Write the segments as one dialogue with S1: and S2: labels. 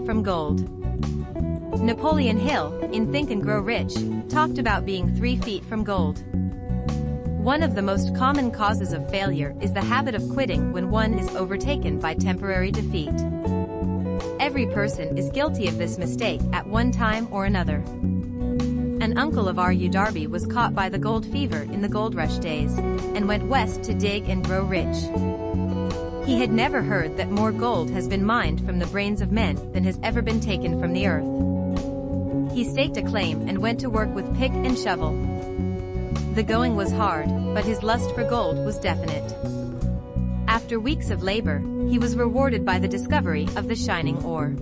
S1: from gold. Napoleon Hill, in Think and Grow Rich, talked about being 3 feet from gold. One of the most common causes of failure is the habit of quitting when one is overtaken by temporary defeat. Every person is guilty of this mistake at one time or another. An uncle of R.U. Darby was caught by the gold fever in the gold rush days, and went west to dig and grow rich. He had never heard that more gold has been mined from the brains of men than has ever been taken from the earth. He staked a claim and went to work with pick and shovel. The going was hard, but his lust for gold was definite. After weeks of labor, he was rewarded by the discovery of the shining ore.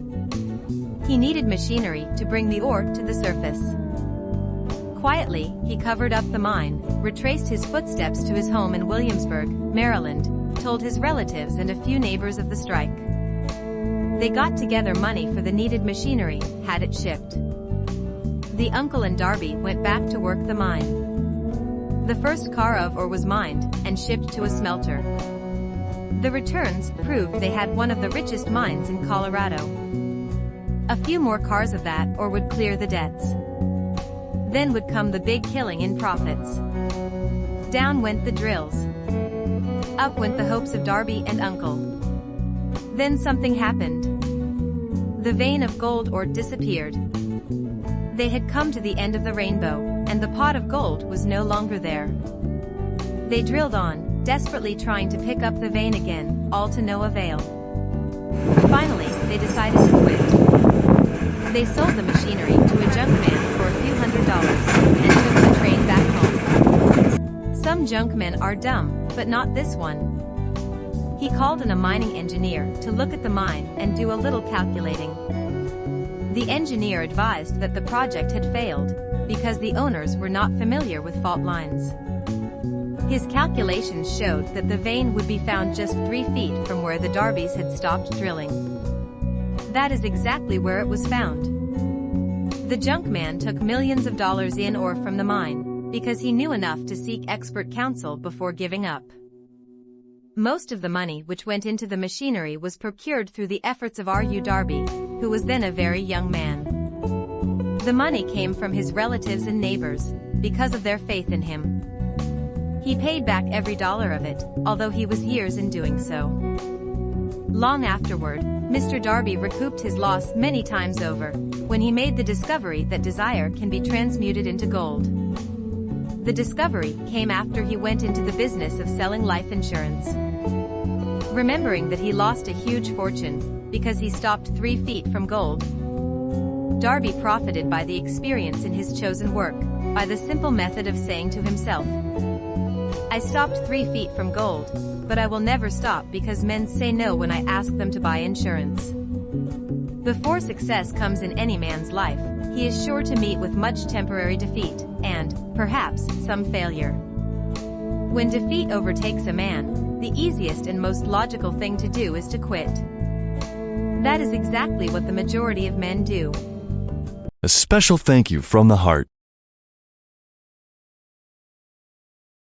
S1: He needed machinery to bring the ore to the surface. Quietly, he covered up the mine, retraced his footsteps to his home in Williamsburg, Maryland, told his relatives and a few neighbors of the strike. They got together money for the needed machinery, had it shipped. The uncle and Darby went back to work the mine. The first car of ore was mined and shipped to a smelter. The returns proved they had one of the richest mines in Colorado. A few more cars of that ore would clear the debts. Then would come the big killing in profits. Down went the drills. Up went the hopes of Darby and Uncle. Then something happened. The vein of gold ore disappeared. They had come to the end of the rainbow, and the pot of gold was no longer there. They drilled on, desperately trying to pick up the vein again, all to no avail. Finally, they decided to quit. They sold the machinery to a junk man for a few $100s, and took the train back home. Some junk men are dumb, but not this one. He called in a mining engineer to look at the mine and do a little calculating. The engineer advised that the project had failed, because the owners were not familiar with fault lines. His calculations showed that the vein would be found just 3 feet from where the Darbys had stopped drilling. That is exactly where it was found. The junk man took millions of dollars in ore from the mine, because he knew enough to seek expert counsel before giving up. Most of the money which went into the machinery was procured through the efforts of R.U. Darby, who was then a very young man. The money came from his relatives and neighbors, because of their faith in him. He paid back every dollar of it, although he was years in doing so. Long afterward, Mr. Darby recouped his loss many times over, when he made the discovery that desire can be transmuted into gold. The discovery came after he went into the business of selling life insurance. Remembering that he lost a huge fortune, because he stopped 3 feet from gold, Darby profited by the experience in his chosen work, by the simple method of saying to himself, "I stopped 3 feet from gold, but I will never stop because men say no when I ask them to buy insurance." Before success comes in any man's life, he is sure to meet with much temporary defeat, and, perhaps, some failure. When defeat overtakes a man, the easiest and most logical thing to do is to quit. That is exactly what the majority of men do.
S2: A special thank you from the heart